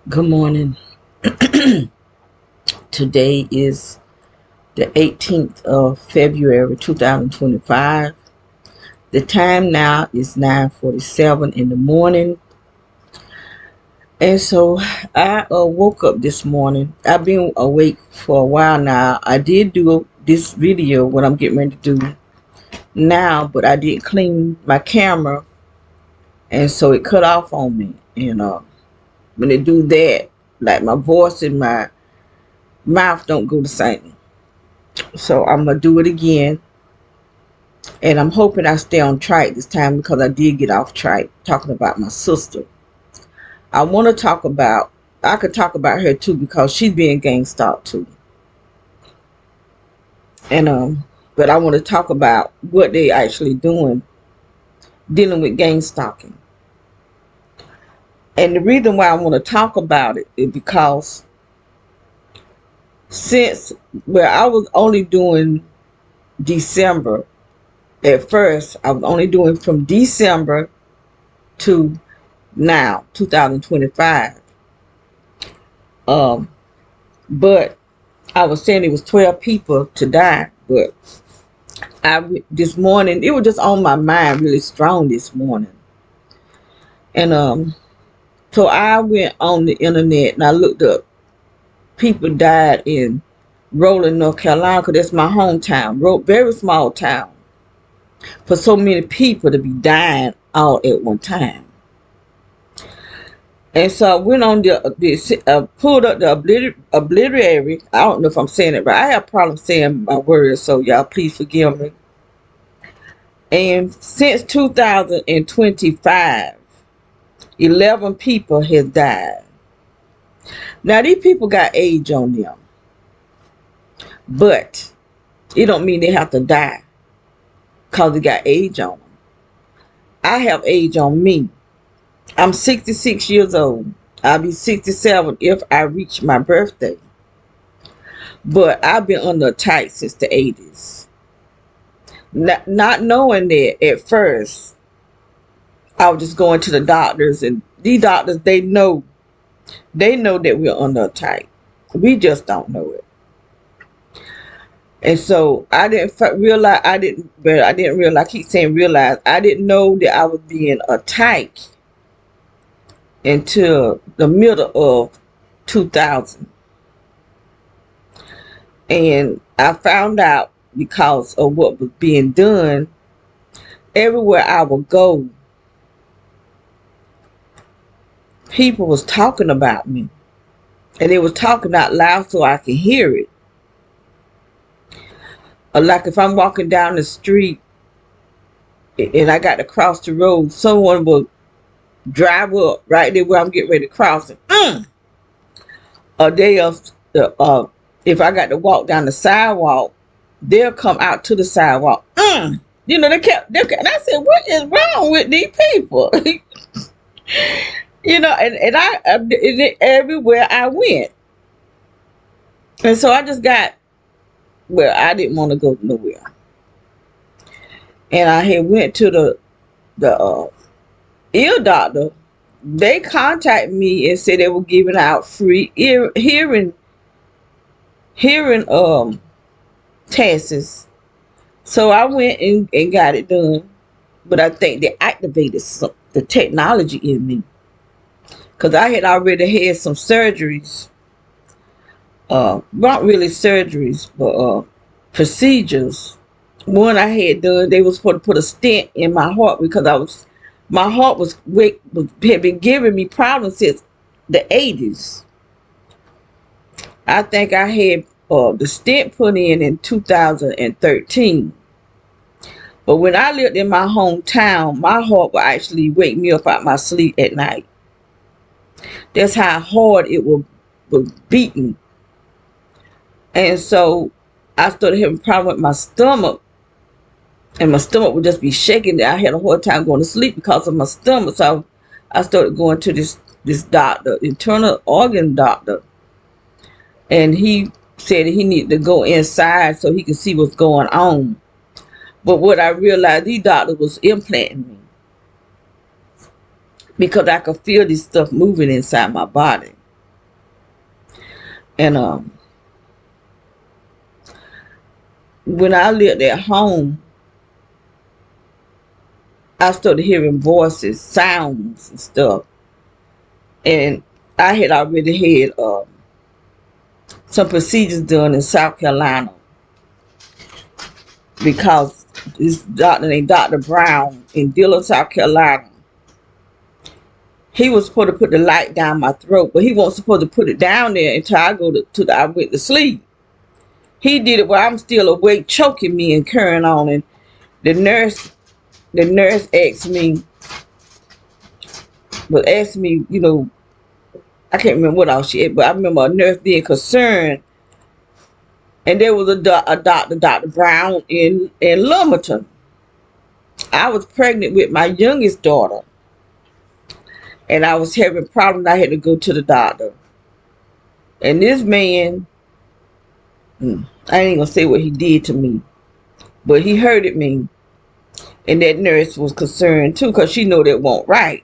Good morning. Today is the 18th of February 2025. The time now is 9:47 in the morning. And so I woke up this morning. I've been awake for a while now. I did do this video, what I'm getting ready to do now, but I didn't clean my camera. And so it cut off on me. And when they do that, like my voice and my mouth don't go the same. So I'm going to do it again. And I'm hoping I stay on track this time because I did get off track talking about my sister. I want to talk about, I could talk about her too because she's being gang stalked too. And but I want to talk about what they actually doing dealing with gang stalking. And the reason why I want to talk about it is because since, well, I was only doing December. At first, I was only doing from December to now, 2025. But I was saying it was 12 people to die. But this morning, it was just on my mind really strong this morning. And so I went on the internet and I looked up people died in Rowland, North Carolina, because that's my hometown. Very small town. For so many people to be dying all at one time. And so I went on pulled up the obliterary. I don't know if I'm saying it right. I have problems saying my words, so y'all please forgive me. And since 2025, 11 people have died. Now these people got age on them, but it don't mean they have to die because they got age on them. I have age on me. I'm 66 years old. I'll be 67 if I reach my birthday. But I've been under attack since the 80s. Not knowing that at first, I was just going to the doctors, and these doctors, they know that we're under attack. We just don't know it. And so I didn't realize, I didn't realize, I keep saying realize, I didn't know that I was being attacked until the middle of 2000. And I found out because of what was being done. Everywhere I would go, people was talking about me. And they was talking out loud so I could hear it. Like if I'm walking down the street and I got to cross the road, someone will drive up right there where I'm getting ready to cross it. Or if I got to walk down the sidewalk, they'll come out to the sidewalk. You know, they kept, and I said, what is wrong with these people? You know, and everywhere I went. And so I just got, well, I didn't want to go nowhere. And I had went to the ear doctor. They contacted me and said they were giving out free hearing tests. So I went and got it done. But I think they activated the technology in me. Because I had already had some surgeries. Not really surgeries, but procedures. One I had done, they was supposed to put a stent in my heart because my heart had been giving me problems since the 80s. I think I had the stent put in 2013. But when I lived in my hometown, my heart would actually wake me up out my sleep at night. That's how hard it was beating. And so I started having a problem with my stomach. And my stomach would just be shaking. I had a hard time going to sleep because of my stomach. So I started going to this doctor, internal organ doctor. And he said he needed to go inside so he could see what's going on. But what I realized, these doctors was implanting me. Because I could feel this stuff moving inside my body. And when I lived at home, I started hearing voices, sounds, and stuff. And I had already had some procedures done in South Carolina because this doctor named Dr. Brown in Dillon, South Carolina, he was supposed to put the light down my throat, but he wasn't supposed to put it down there until I went to sleep. He did it while I'm still awake, choking me and carrying on. And the nurse asked me, I can't remember what else she had, but I remember a nurse being concerned. And there was a doctor, Dr. Brown in Lumberton. I was pregnant with my youngest daughter, and I was having problems. I had to go to the doctor. And this man, I ain't gonna say what he did to me, but he hurted me. And that nurse was concerned too, because she know that won't right.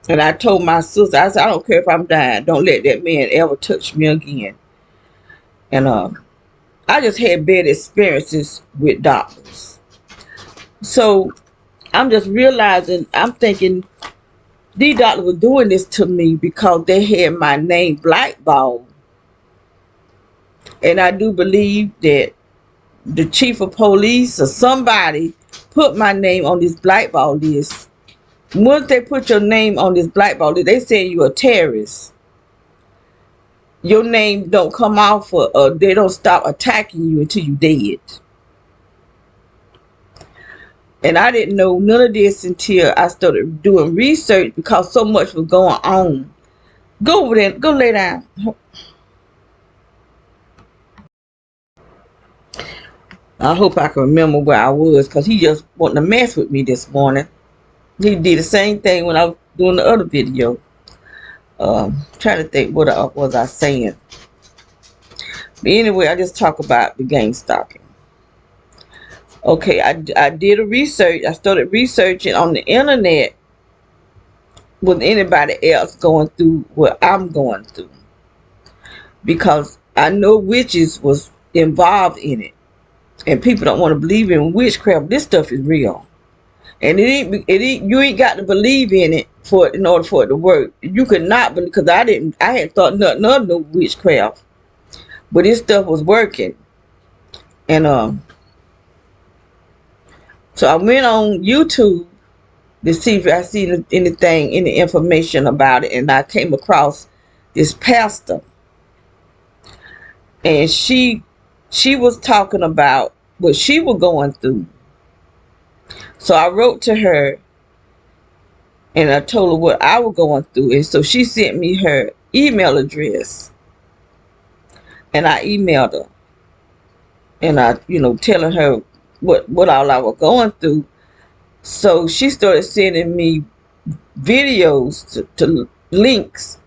And I told my sister, I said, I don't care if I'm dying. Don't let that man ever touch me again. And I just had bad experiences with doctors. So I'm just realizing, I'm thinking these doctors were doing this to me because they had my name blackballed. And I do believe that the chief of police or somebody put my name on this blackball list. Once they put your name on this blackball list, they say you're a terrorist. Your name don't come off, or they don't stop attacking you until you're dead. And I didn't know none of this until I started doing research because so much was going on. Go over there, go lay down. I hope I can remember where I was, because he just wanted to mess with me this morning. He did the same thing when I was doing the other video. Trying to think what was I saying. But anyway, I just talk about the gang stalking. Okay, I did a research. I started researching on the internet. Was anybody else going through what I'm going through? Because I know witches was involved in it. And people don't want to believe in witchcraft. This stuff is real. And it ain't, you ain't got to believe in it in order for it to work. You could not believe, because I had thought nothing of no witchcraft. But this stuff was working. And so I went on YouTube to see if I see anything, any information about it. And I came across this pastor. And she was talking about what she was going through. So I wrote to her and I told her what I was going through. And so she sent me her email address. And I emailed her. And I, telling her what all I was going through. So she started sending me videos to links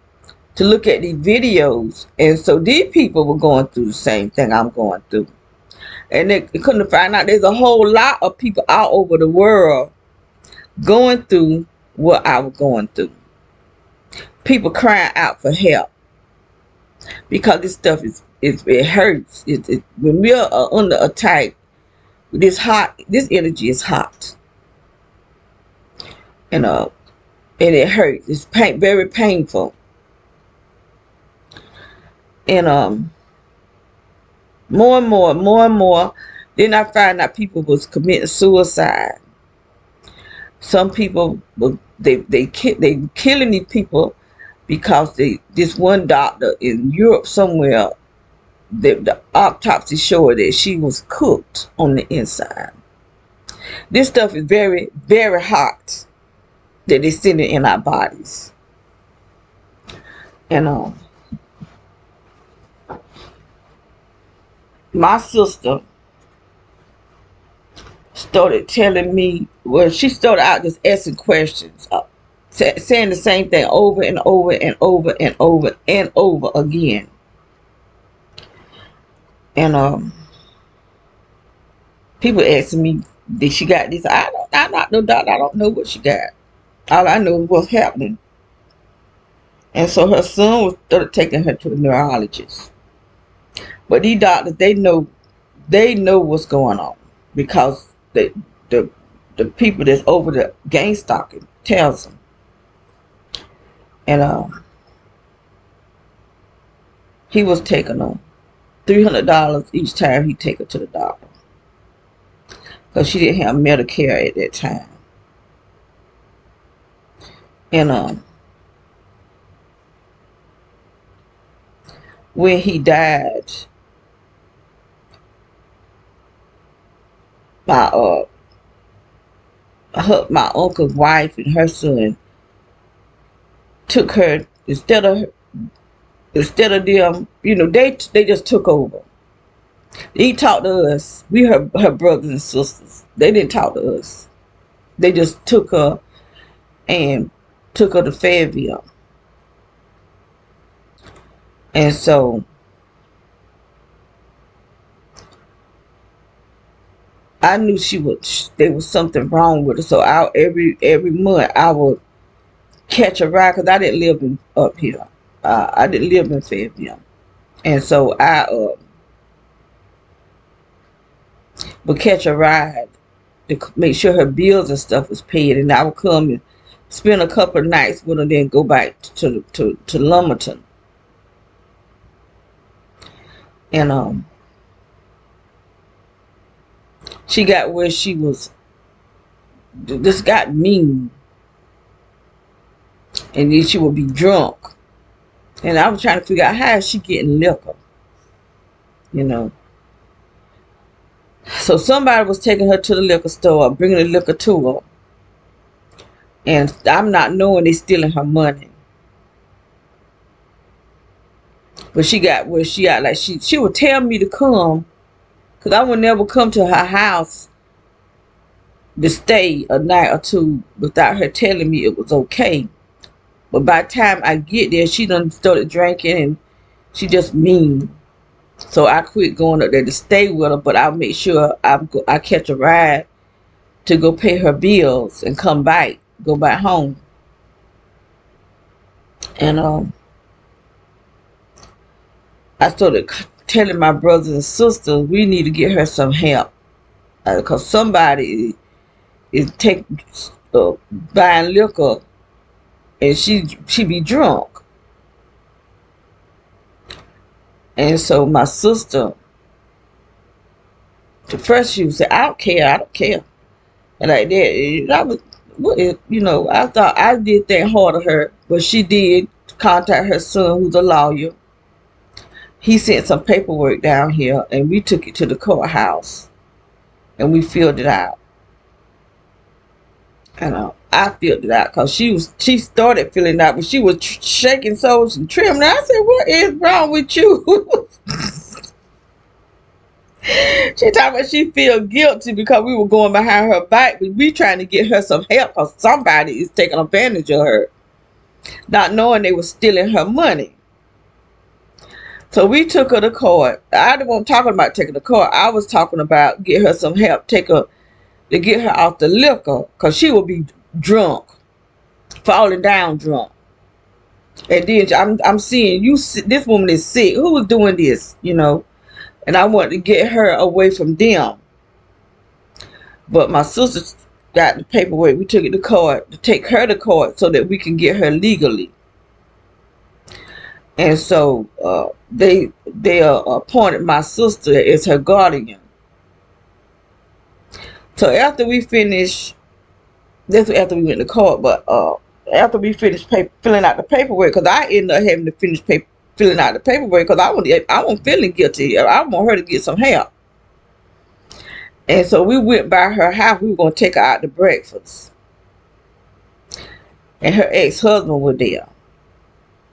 to look at these videos. And so these people were going through the same thing I'm going through. And they couldn't find out there's a whole lot of people all over the world going through what I was going through. People crying out for help. Because this stuff it hurts. When we are under attack, this energy is hot. And it hurts. It's very painful. And more and more, then I found out people was committing suicide. Some people they killing these people because this one doctor in Europe somewhere, the autopsy showed that she was cooked on the inside. This stuff is very, very hot that they send it in our bodies. And my sister started telling me, well, she started out just asking questions, saying the same thing over and over and over and over and over again. And people asking me, did she got this? I'm not no doctor. I don't know what she got. All I know is what's happening. And so her son started taking her to a neurologist. But these doctors, they know what's going on because the the people that's over the gang stalking tells them. And he was taking $300 each time he take her to the doctor because she didn't have Medicare at that time. And when he died, my my uncle's wife and her son took her instead of them, they just took over. He talked to us. We her brothers and sisters. They didn't talk to us. They just took her and took her to Fayetteville. And so I knew there was something wrong with her. So every month I would catch a ride because I didn't live up here. I didn't live in Fayetteville. And so I would catch a ride to make sure her bills and stuff was paid. And I would come and spend a couple of nights with her, then go back to Lumberton. And she got where she was, just got mean. And then she would be drunk. And I was trying to figure out how is she getting liquor, So somebody was taking her to the liquor store, bringing the liquor to her. And I'm not knowing they stealing her money. But she got where she got, like she would tell me to come, because I would never come to her house to stay a night or two without her telling me it was okay. But by the time I get there, she done started drinking and she just mean. So I quit going up there to stay with her, but I'll make sure I catch a ride to go pay her bills and come back, go back home. And I started telling my brothers and sisters we need to get her some help, because somebody is buying liquor and she be drunk. And so my sister, at first she would say, I don't care. And like that, I thought I did think hard of her, but she did contact her son, who's a lawyer. He sent some paperwork down here, and we took it to the courthouse, and we filled it out. And I filled it out because she started filling it out, but she was shaking so and trembling. I said, "What is wrong with you?" She talking about she feel guilty because we were going behind her back, but we trying to get her some help because somebody is taking advantage of her, not knowing they were stealing her money. So we took her to court. I wasn't talking about taking her to court. I was talking about get her some help, to get her off the liquor, because she would be drunk, falling down drunk. And then I'm seeing this woman is sick. Who was doing this, And I wanted to get her away from them. But my sister got the paperwork. We took it to court to take her to court so that we can get her legally. And so they appointed my sister as her guardian. So after we finished, that's after we went to court, but after we finished filling out the paperwork, because I ended up having to finish filling out the paperwork because I wasn't feeling guilty. I want her to get some help. And so we went by her house. We were going to take her out to breakfast. And her ex-husband was there.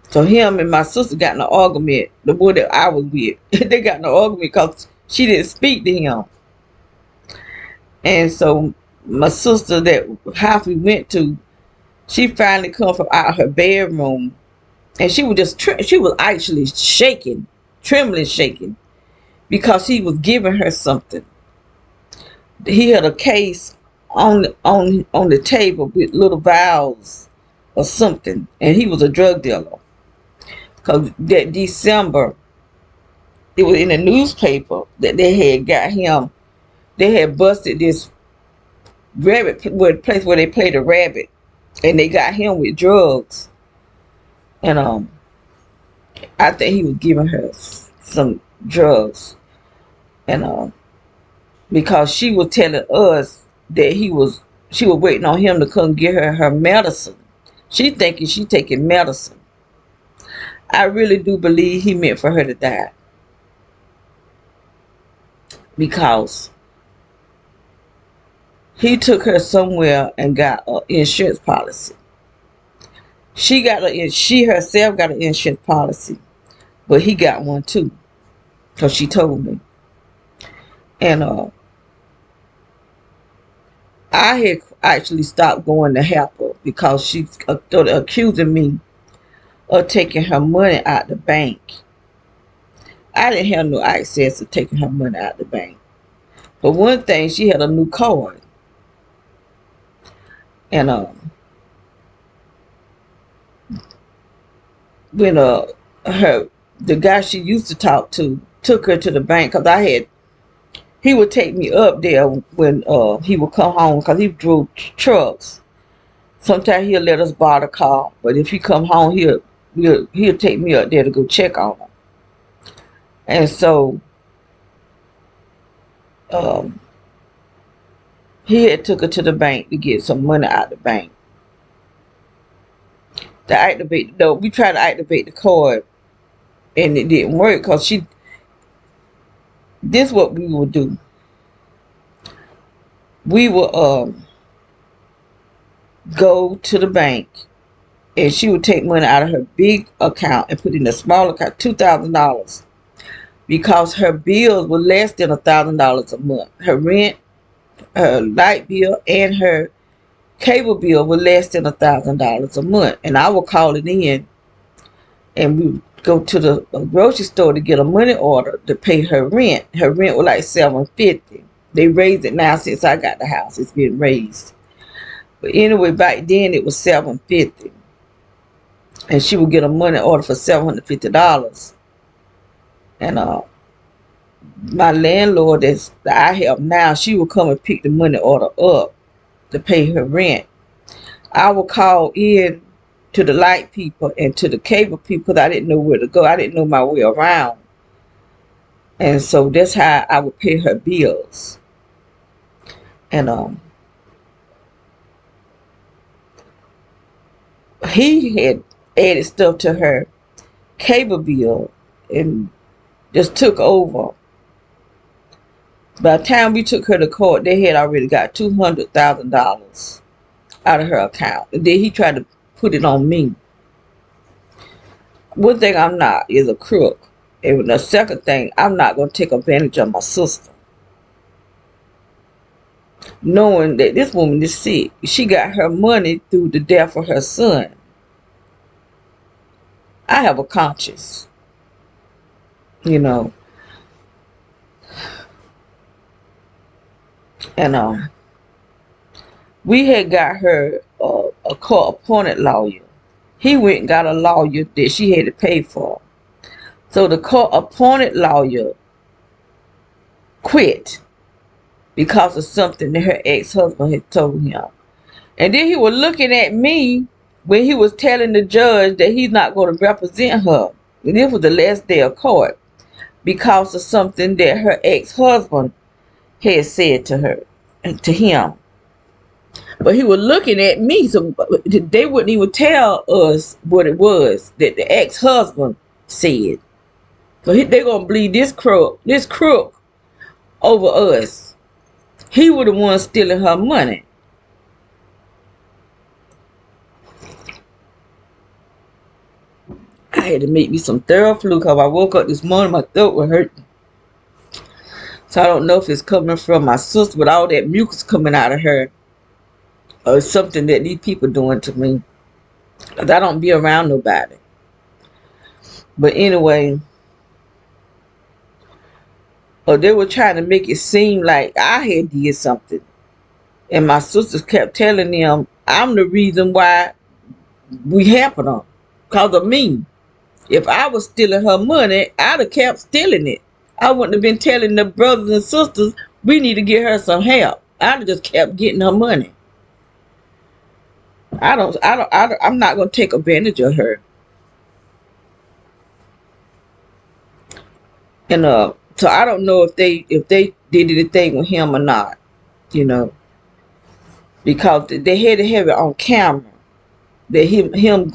So him and my sister got in an argument, the one that I was with. They got in an argument because she didn't speak to him. And so my sister, that house we went to, she finally come from out her bedroom. And she was she was actually shaking, trembling, shaking, because he was giving her something. He had a case on the table with little vials or something, and he was a drug dealer. Because that December, it was in the newspaper that they had got him. They had busted this rabbit place where they played a rabbit, and they got him with drugs. And I think he was giving her some drugs, and because she was telling us that she was waiting on him to come get her medicine. She thinking she taking medicine. I really do believe he meant for her to die, because he took her somewhere and got an insurance policy. She herself got an insurance policy, but he got one too, because she told me. And I had actually stopped going to help her because she started accusing me of taking her money out the bank. I didn't have no access to taking her money out the bank. But one thing, she had a new card. And when the guy she used to talk to took her to the bank, because he would take me up there when he would come home, because he drove trucks. Sometimes he'll let us borrow the car, but if he come home, he'll take me up there to go check on him. And so he had took her to the bank to get some money out the bank. We tried to activate the card, and it didn't work, because this is what we would do. We would go to the bank, and she would take money out of her big account and put it in a small account, $2,000, because her bills were less than $1,000 a month. Her rent, her light bill, and her cable bill were less than $1,000 a month. And I would call it in, and we would go to the grocery store to get a money order to pay her rent. Her rent was like $750. They raised it now since I got the house. It's been raised. But anyway, back then it was $750. And she would get a money order for $750. And my landlord that I have now, she would come and pick the money order up to pay her rent. I would call in to the light people and to the cable people, because I didn't know where to go. I didn't know my way around. And so that's how I would pay her bills. And he had added stuff to her cable bill and just took over. By the time we took her to court, they had already got $200,000 out of her account. And then he tried to put it on me. One thing I'm not is a crook. And the second thing, I'm not going to take advantage of my sister. Knowing that this woman is sick. She got her money through the death of her son. I have a conscience. You know. And we had got her a court-appointed lawyer. He went and got a lawyer that she had to pay for. So the court-appointed lawyer quit because of something that her ex-husband had told him. And then he was looking at me when he was telling the judge that he's not going to represent her. And this was the last day of court, because of something that her ex-husband had said to her and to him. But he was looking at me, so they wouldn't even tell us what it was that the ex-husband said. So they're going to believe this crook over us. He was the one stealing her money. I had to make me some Theraflu because I woke up this morning, my throat was hurting. So I don't know if it's coming from my sister with all that mucus coming out of her, or something that these people doing to me, because I don't be around nobody. But anyway, they were trying to make it seem like I had did something. And my sisters kept telling them I'm the reason why we helping them, because of me. If I was stealing her money, I'd have kept stealing it. I wouldn't have been telling the brothers and sisters we need to get her some help. I'd have just kept getting her money. I'm not gonna take advantage of her. And so I don't know if they did anything with him or not, you know, because they had to have it on camera that him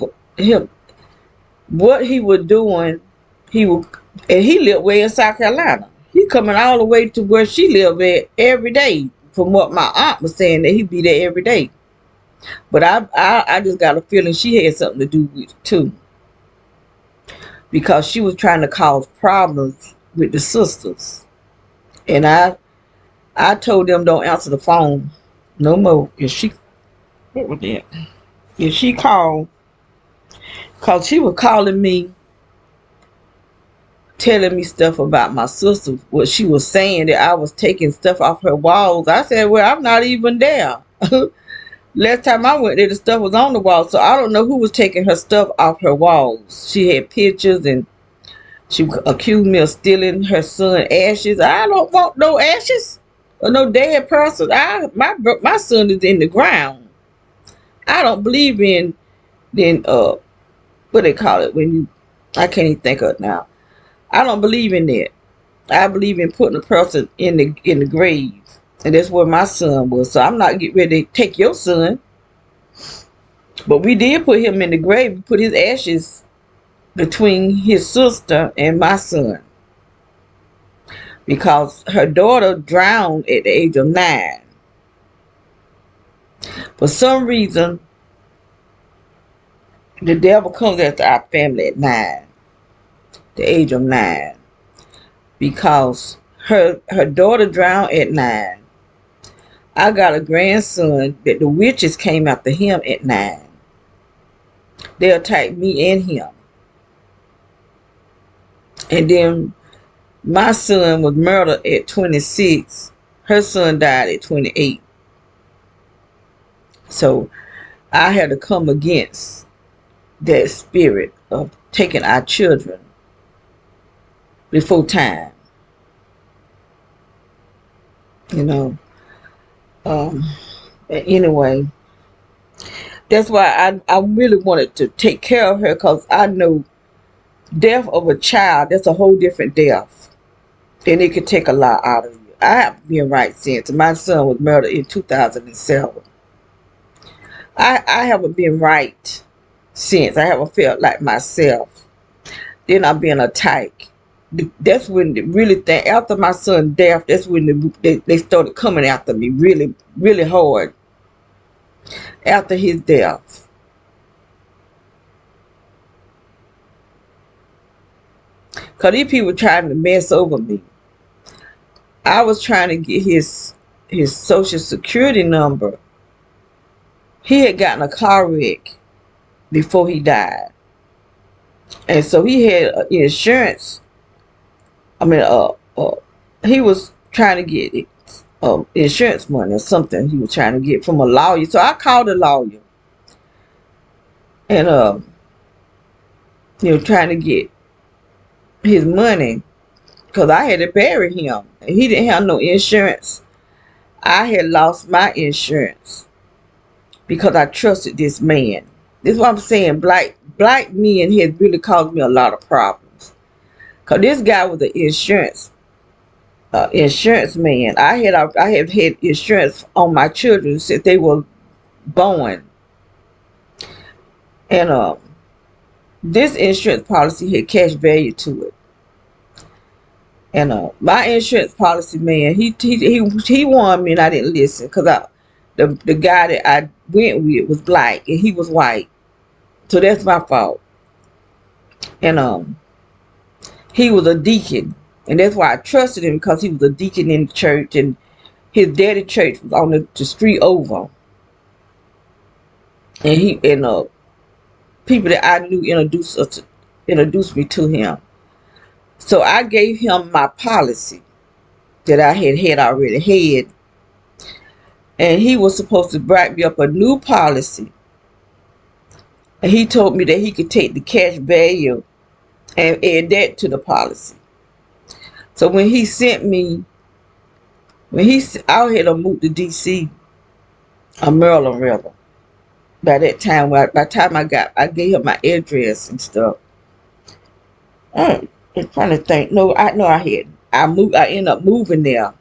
what he was doing. He would, and he lived way in South Carolina. He coming all the way to where she lived at every day. From what my aunt was saying, that he'd be there every day. But I just got a feeling she had something to do with it too, because she was trying to cause problems with the sisters. And I told them don't answer the phone no more. What was that? If she called, cause she was calling me, telling me stuff about my sister. What she was saying, that I was taking stuff off her walls. I said, well, I'm not even there. Last time I went there, the stuff was on the wall, so I don't know who was taking her stuff off her walls. She had pictures, and she accused me of stealing her son's ashes. I don't want no ashes or no dead person. My son is in the ground. I don't believe in what they call it when you, I can't even think of it now. I don't believe in that. I believe in putting a person in the grave, and that's where my son was. So I'm not getting ready to take your son, but we did put him in the grave. We put his ashes between his sister and my son, because her daughter drowned at the age of 9. For some reason, the devil comes after our family at 9, the age of 9, because her daughter drowned at 9. I got a grandson that the witches came after him at 9. They attacked me and him. And then my son was murdered at 26. Her son died at 28. So I had to come against that spirit of taking our children before time. You know. Anyway, that's why I really wanted to take care of her, because I know death of a child, that's a whole different death. And it could take a lot out of you. I haven't been right since. My son was murdered in 2007. I haven't been right since. I haven't felt like myself. Then I've been attacked. That's when really thing, after my son's death, that's when they started coming after me really, really hard. After his death. Because these people trying to mess over me. I was trying to get his social security number. He had gotten a car wreck before he died. And so he had insurance. I mean, he was trying to get insurance money or something he was trying to get from a lawyer. So I called a lawyer. And, trying to get his money, because I had to bury him. And he didn't have no insurance. I had lost my insurance because I trusted this man. This is what I'm saying. Black men has really caused me a lot of problems. Because this guy was an insurance man. I have had insurance on my children since they were born. And this insurance policy had cash value to it. And my insurance policy man, he warned me, and I didn't listen, because the guy that I went with was black and he was white. So that's my fault. And he was a deacon, and that's why I trusted him, because he was a deacon in the church, and his daddy church was on the street over. And people that I knew introduced me to him. So I gave him my policy that I had already had. And he was supposed to write me up a new policy. And he told me that he could take the cash value and add that to the policy. So when he sent me, I had to move to DC, Maryland rather. By that time, by the time I gave him my address and stuff. I'm trying to think. No, I know I ended up moving there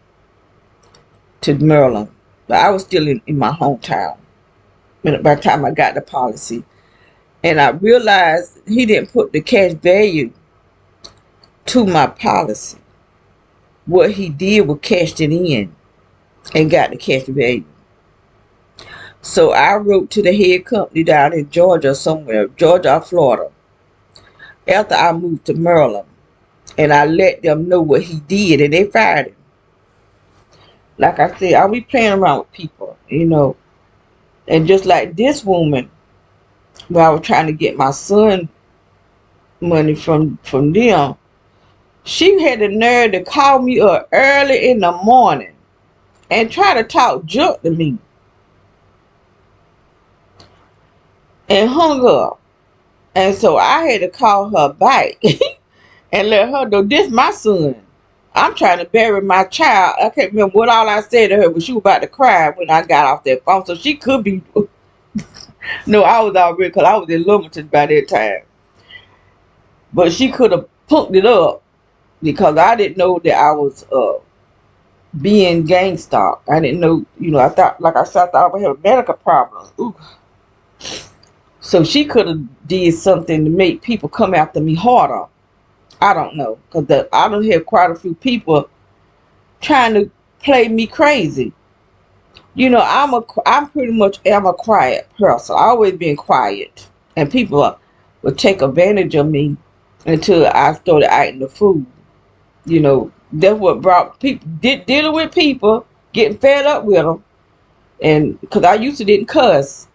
to Maryland, but I was still in my hometown. By the time I got the policy, and I realized he didn't put the cash value to my policy. What he did was cashed it in and got the cash value. So I wrote to the head company down in Georgia somewhere, Georgia or Florida, after I moved to Maryland. And I let them know what he did, and they fired him. Like I said, I'll be playing around with people, And just like this woman, where I was trying to get my son money from them, she had the nerve to call me up early in the morning and try to talk junk to me. And hung up. And so I had to call her back and let her know this my son. I'm trying to bury my child. I can't remember what all I said to her, but she was about to cry when I got off that phone. So she could be. No, I was already, because I was in Lumberton by that time. But she could have punked it up because I didn't know that I was being gang stalked. I didn't know, I thought, like I said, I thought I had a medical problem. Ooh. So she could have did something to make people come after me harder. I don't know, because I don't have quite a few people trying to play me crazy. I'm pretty much am a quiet person. I always been quiet, and people would take advantage of me until I started acting the fool. That's what brought people dealing with people, getting fed up with them, and because I used to didn't cuss,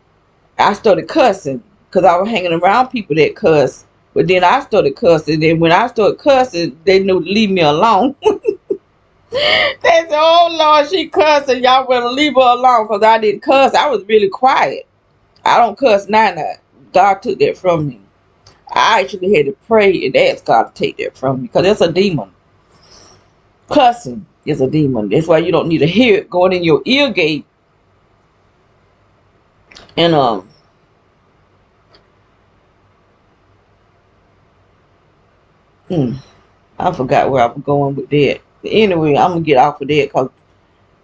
I started cussing because I was hanging around people that cuss. But then I started cussing, and when I started cussing, they knew to leave me alone. They said, "Oh Lord, she cussing. Y'all better leave her alone," because I didn't cuss. I was really quiet. I don't cuss now. God took that from me. I actually had to pray and ask God to take that from me because it's a demon. Cussing is a demon. That's why you don't need to hear it going in your ear gate. And I forgot where I was going with that. But anyway, I'm gonna get off of that because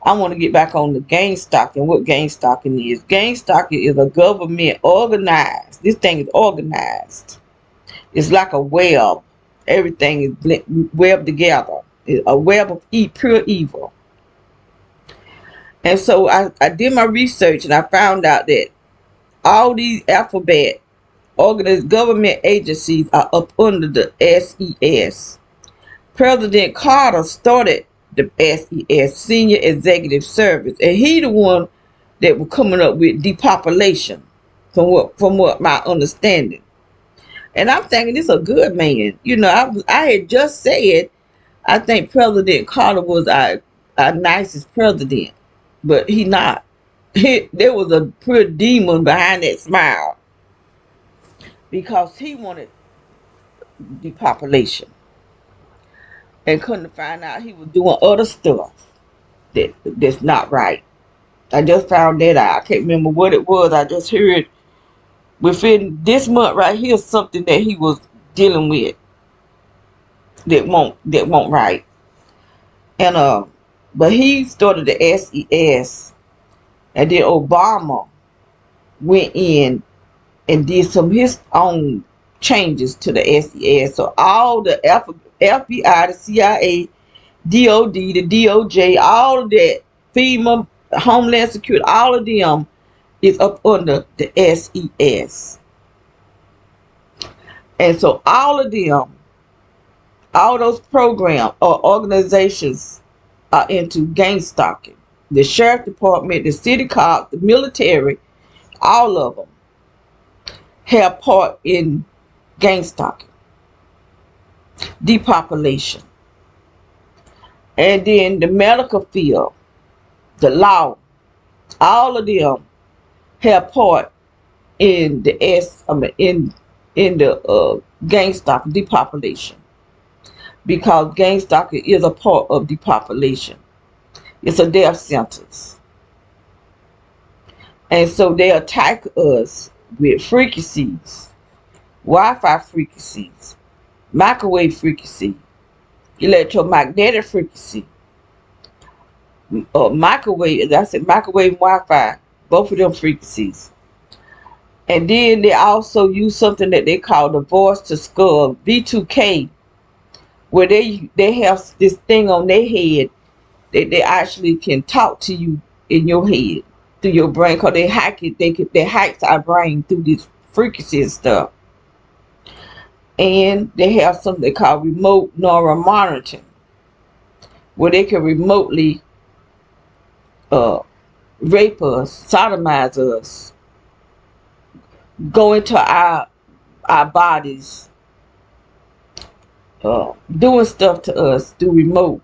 I want to get back on the gang stalking. What gang stalking is? Gang stalking is a government organized. This thing is organized. It's like a web. Everything is webbed together. It's a web of pure evil. And so I did my research and I found out that all these alphabet organized government agencies are up under the SES. President Carter started the SES, Senior Executive Service, and he the one that was coming up with depopulation, from what my understanding. And I'm thinking this a good man. I had just said I think President Carter was our nicest president, but he not. There was a pure demon behind that smile because he wanted depopulation. And couldn't find out he was doing other stuff that's not right. I just found that out. I can't remember what it was. I just heard within this month right here something that he was dealing with that won't right. And but he started the SES, and then Obama went in and did some of his own changes to the SES. So all the FBI, the CIA, DOD, the DOJ, all of that, FEMA, Homeland Security, all of them is up under the SES. And so all of them, all those programs or organizations are into gang stalking. The sheriff department, the city cops, the military, all of them have part in gang stalking, depopulation. And then the medical field, the law, all of them have part in the in the gang stalking, depopulation. because gang stalking is a part of depopulation. It's a death sentence. And so they attack us with frequencies, Wi-Fi frequencies, microwave frequency, electromagnetic frequency, microwave, I said microwave Wi-Fi, both of them frequencies. And then they also use something that they call the voice to skull, V2K, where they have this thing on their head that they actually can talk to you in your head through your brain, because they hack it. They hack our brain through this frequency and stuff. And they have something they call remote neural monitoring, where they can remotely rape us, sodomize us, go into our bodies, doing stuff to us through remote.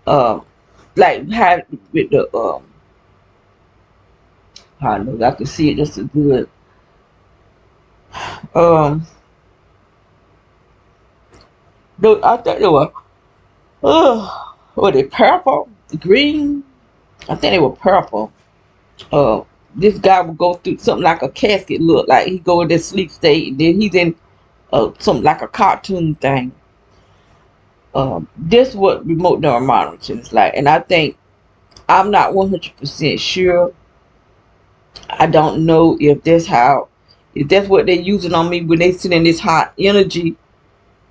Like how with the I know I can see it just as good. I think they were were they purple, green? I think they were purple. This guy would go through something like a casket look, like he go in this sleep state, and then he's in something like a cartoon thing. This what remote neural monitoring is like, and I think I'm not 100% sure. I don't know if that's what they're using on me when they sending this hot energy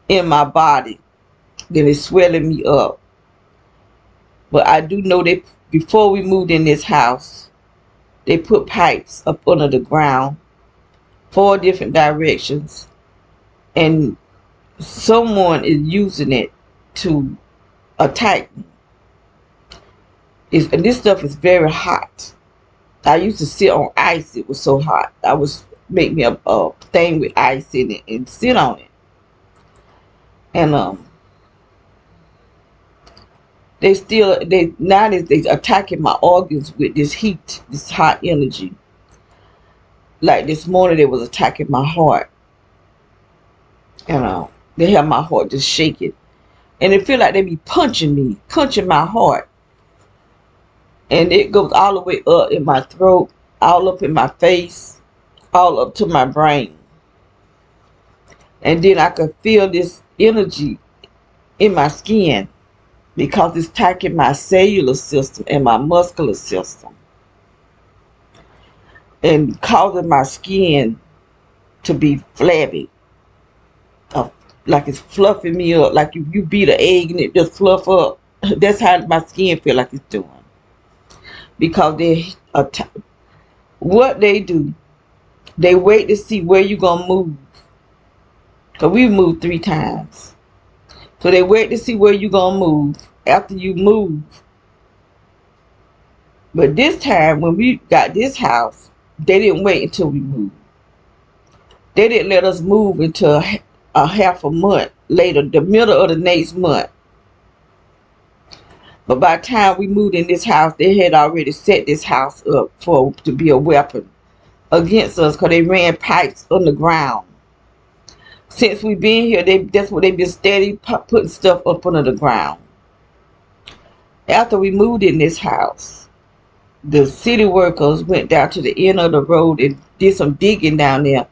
in my body, then it's swelling me up. But I do know that before we moved in this house, they put pipes up under the ground, 4 different directions, and someone is using it to attack me. And this stuff is very hot. I used to sit on ice. It was so hot. I was make me a thing with ice in it and sit on it. And now they attacking my organs with this heat, this hot energy. Like this morning, they was attacking my heart, and they have my heart just shaking, and it feel like they be punching my heart, and it goes all the way up in my throat, all up in my face, all up to my brain, and then I could feel this energy in my skin, because it's attacking my cellular system and my muscular system and causing my skin to be flabby, like it's fluffing me up, like if you beat an egg and it just fluff up. That's how my skin feel like it's doing, because what they do, they wait to see where you gonna move, because we moved 3 times. So they wait to see where you gonna move after you move. But this time, when we got this house, they didn't wait until we moved. They didn't let us move until a half a month later, the middle of the next month. But by the time we moved in this house, they had already set this house up to be a weapon against us, because they ran pipes underground. Since we've been here, that's what they've been steady putting stuff up under the ground. After we moved in this house, the city workers went down to the end of the road and did some digging down there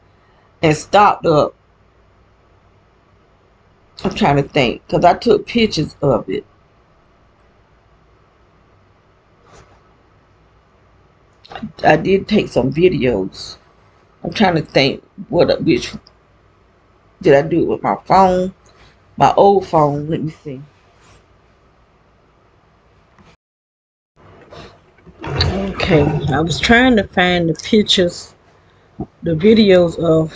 and stopped up. I'm trying to think, because I took pictures of it. I did take some videos. I'm trying to think which did I do it with my phone, my old phone. Let me see. Okay, I was trying to find the pictures, the videos of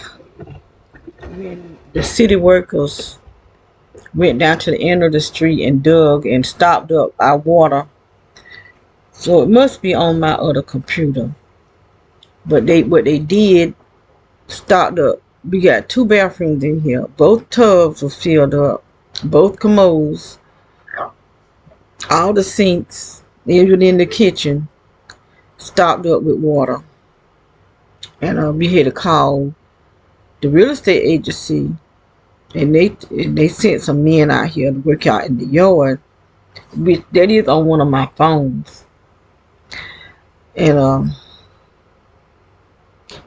when the city workers went down to the end of the street and dug and stopped up our water. So it must be on my other computer. But what they did, stopped up. We got 2 bathrooms in here. Both tubs were filled up. Both commodes. All the sinks, even in the kitchen, stopped up with water. And we had to call the real estate agency and they sent some men out here to work out in the yard. Which that is on one of my phones, and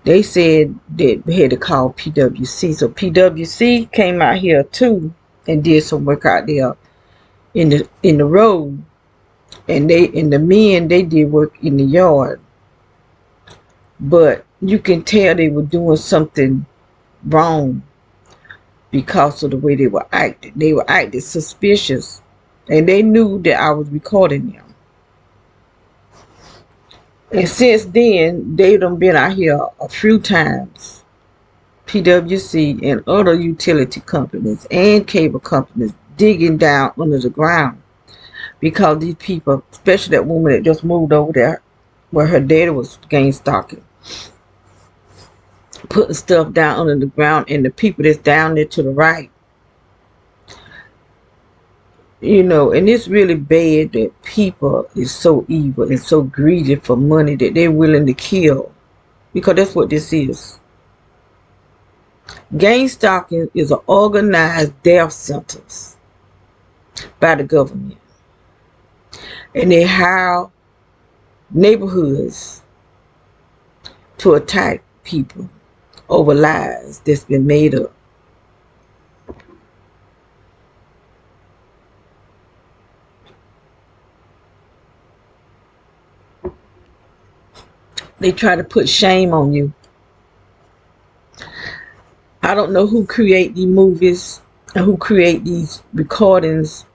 they said that they had to call PWC. So PWC came out here too and did some work out there in the road, and the men they did work in the yard, but you can tell they were doing something wrong because of the way they were acting. They were acting suspicious, and they knew that I was recording them. And since then, they done been out here a few times. PWC and other utility companies and cable companies digging down under the ground because these people, especially that woman that just moved over there where her daddy was gang stalking, putting stuff down under the ground, and the people that's down there to the right, you know, and it's really bad that people is so evil and so greedy for money that they're willing to kill, because that's what this is. Gang stalking is an organized death sentence by the government, and they hire neighborhoods to attack people over lies that's been made up. They try to put shame on you. I don't know who create these movies and who create these recordings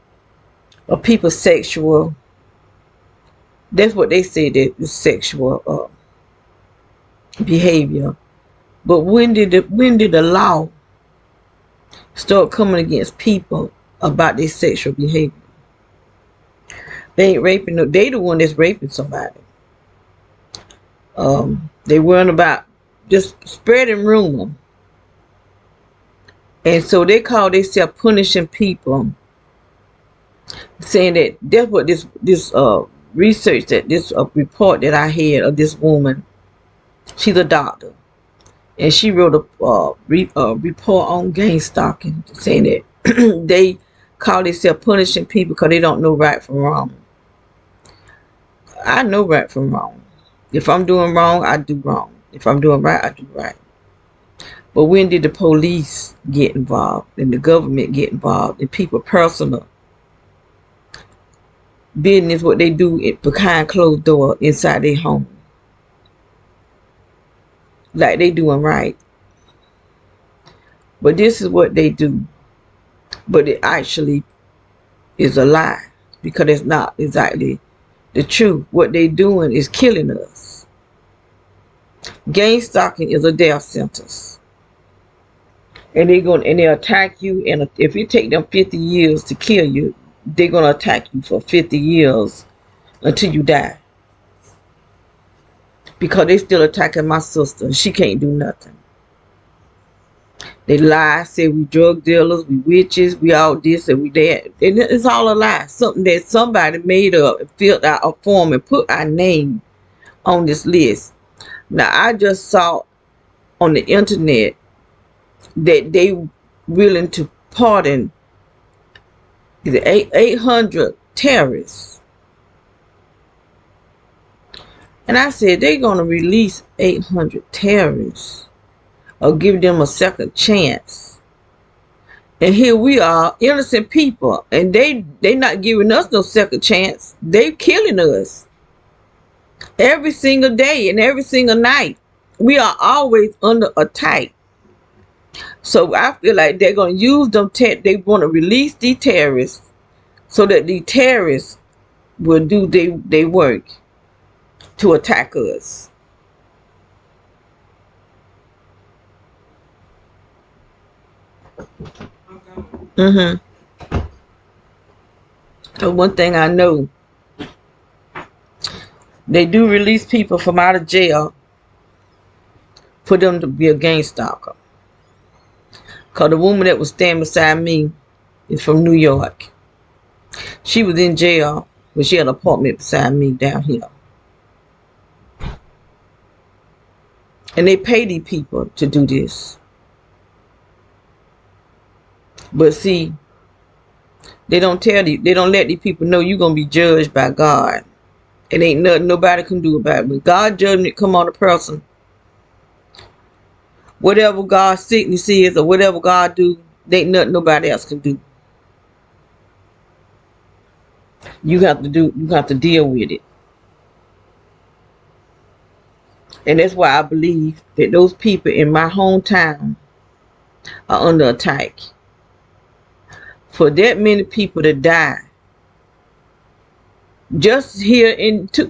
of people's sexual. That's what they say, that is sexual behavior. But when did the law start coming against people about their sexual behavior? They ain't raping no. They the one that's raping somebody. They weren't about just spreading rumor. And so they call themselves punishing people, saying that that's what this research, that this report that I had of this woman. She's a doctor, and she wrote a report on gang stalking, saying that they call themselves punishing people because they don't know right from wrong. I know right from wrong. If I'm doing wrong, I do wrong. If I'm doing right, I do right. But when did the police get involved and the government get involved and people personal business, what they do behind closed door inside their home? Like they doing right. But this is what they do. But it actually is a lie, because it's not exactly the truth. What they doing is killing us. Gang stalking is a death sentence. And they attack you, and if it take them 50 years to kill you, they're gonna attack you for 50 years until you die. Because they still attacking my sister. She can't do nothing. They lie, say we drug dealers, we witches, we all this and we that. And it's all a lie. Something that somebody made up and filled out a form and put our name on this list. Now I just saw on the internet that they willing to pardon 800 terrorists. And I said, they're going to release 800 terrorists or give them a second chance. And here we are, innocent people, and they not giving us no second chance. They killing us every single day and every single night. We are always under attack. So I feel like they're going to use them. They want to release these terrorists so that the terrorists will do their work to attack us. So one thing I know, they do release people from out of jail for them to be a gang stalker. Because the woman that was standing beside me is from New York. She was in jail, but she had an apartment beside me down here. And they pay these people to do this. But see, they don't let these people know you're gonna be judged by God. It ain't nothing nobody can do about it. When God's judgment come on a person, whatever God's sickness is or whatever God do, there ain't nothing nobody else can do. You have to deal with it. And that's why I believe that those people in my hometown are under attack. For that many people to die, just here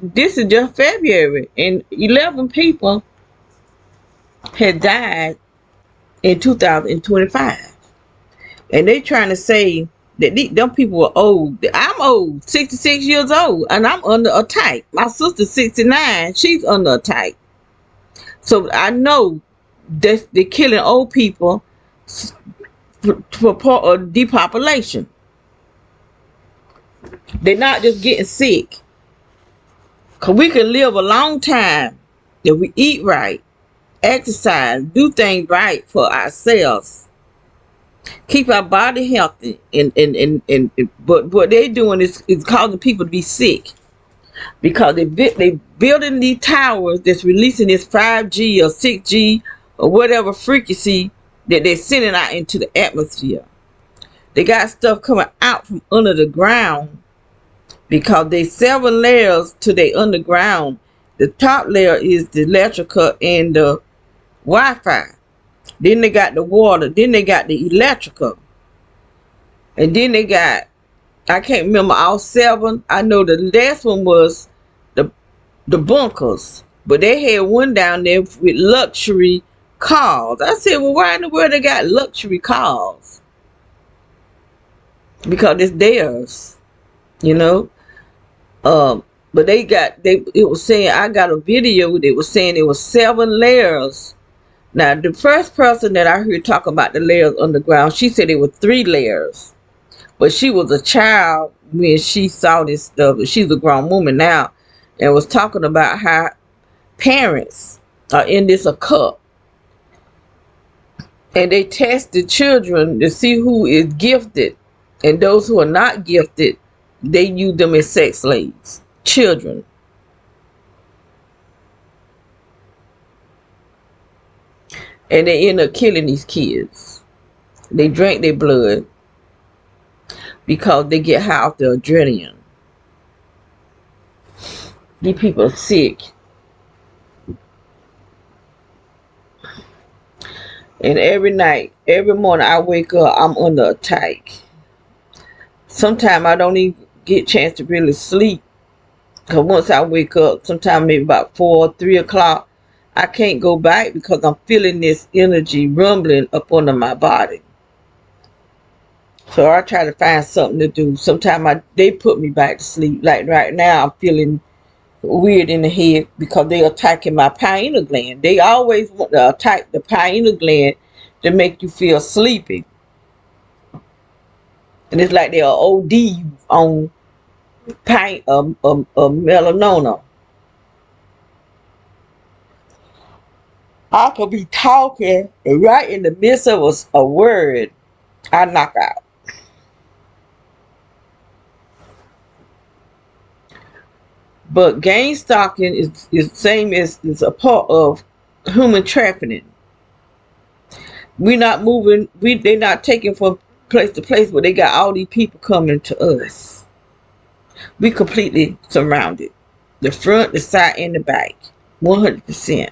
this is just February, and 11 people had died in 2025, and they trying to say that them people are old. I'm old, 66 years old, and I'm under attack. My sister's 69, she's under attack. So I know that they're killing old people for depopulation. They're not just getting sick. Because we can live a long time if we eat right, exercise, do things right for ourselves, keep our body healthy. But what they're doing is causing people to be sick. Because they building these towers that's releasing this 5G or 6G or whatever frequency that they're sending out into the atmosphere. They got stuff coming out from under the ground because they 7 layers to the underground. The top layer is the electrical and the Wi-Fi. Then they got the water. Then they got the electrical. And then they got, I can't remember all 7. I know the last one was the bunkers. But they had one down there with luxury cars. I said, well, why in the world they got luxury cars? Because it's theirs, you know. But it was saying, I got a video that was saying it was 7 layers. Now, the first person that I heard talk about the layers underground, she said it was 3 layers. But she was a child when she saw this stuff. She's a grown woman now, and was talking about how parents are in this occult. And they test the children to see who is gifted. And those who are not gifted, they use them as sex slaves. Children. And they end up killing these kids. They drink their blood because they get high off the adrenaline. These people are sick. And every night, every morning I wake up, I'm under attack. Sometimes I don't even get a chance to really sleep. Because once I wake up, sometime maybe about 4 or 3 o'clock, I can't go back because I'm feeling this energy rumbling up under my body. So I try to find something to do. Sometimes they put me back to sleep. Like right now, I'm feeling weird in the head because they're attacking my pineal gland. They always want to attack the pineal gland to make you feel sleepy. And it's like they're OD on melanoma. I could be talking and right in the midst of a word, I knock out. But gang stalking is the same as a part of human trafficking. We're not moving. They're not taking from place to place, but they got all these people coming to us. We completely surrounded, the front, the side, and the back, 100%.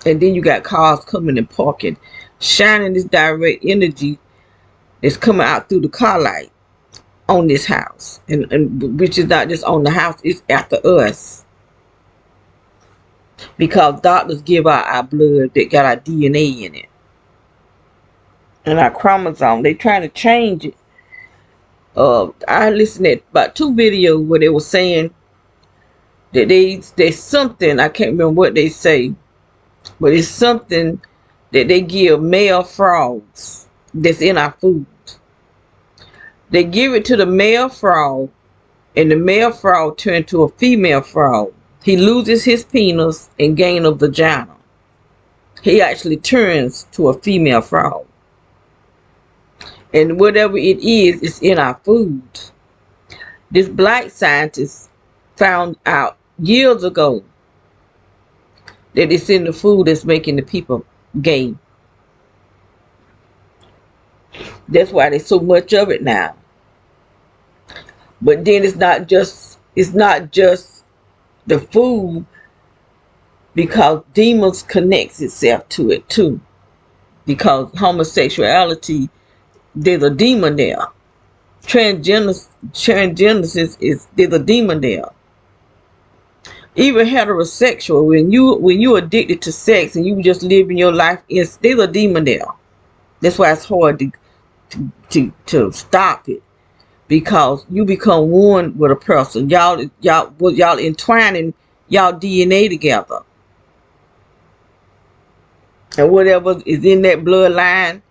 And then you got cars coming and parking, shining this direct energy that's coming out through the car light on this house, and which is not just on the house, it's after us. Because doctors give out our blood that got our DNA in it. And our chromosome. They trying to change it. I listened to about 2 videos where they were saying that there's something, I can't remember what they say, but it's something that they give male frogs that's in our food. They give it to the male frog, and the male frog turns to a female frog. He loses his penis and gains a vagina. He actually turns to a female frog. And whatever it is, it's in our food. This black scientist found out years ago that it's in the food that's making the people gay. That's why there's so much of it now. But then it's not just the food, because demons connects itself to it too. Because homosexuality, there's a demon there. Transgender is there's a demon there. Even heterosexual, when you addicted to sex and you just living your life, there's a demon there. That's why it's hard to stop it, because you become one with a person. Y'all entwining y'all DNA together, and whatever is in that bloodline,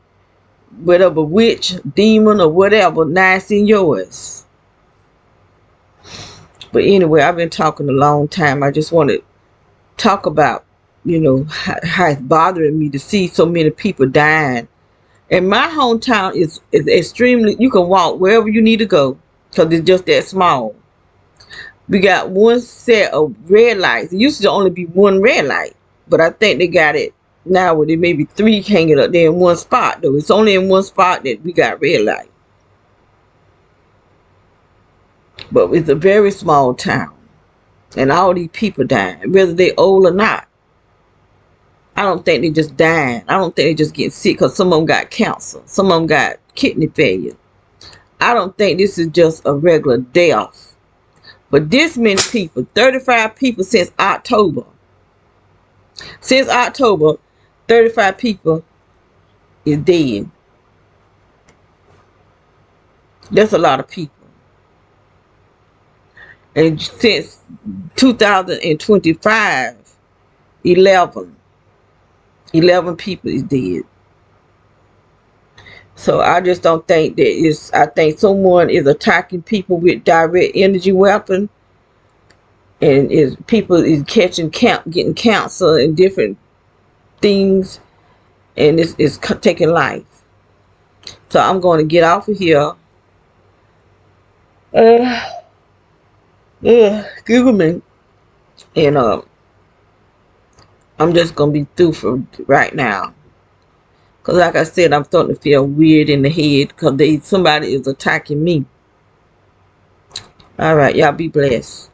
whatever witch, demon, or whatever, now it's in yours. But anyway, I've been talking a long time. I just want to talk about, how it's bothering me to see so many people dying. And my hometown is extremely, you can walk wherever you need to go because it's just that small. We got one set of red lights. It used to only be one red light, but I think they got it now where there may be three hanging up there in one spot, though. It's only in one spot that we got red light. But it's a very small town. And all these people dying, whether they old or not. I don't think they just dying. I don't think they just getting sick because some of them got cancer. Some of them got kidney failure. I don't think this is just a regular death. But this many people, 35 people since October. Since October, 35 people is dead. That's a lot of people. And since 2025, 11 people is dead. So I just don't think that it's, I think someone is attacking people with direct energy weapon, and people is getting cancer and different things, and it's taking life. So I'm going to get off of here. Excuse me. And I'm just going to be through for right now. Because like I said, I'm starting to feel weird in the head because somebody is attacking me. All right, y'all be blessed.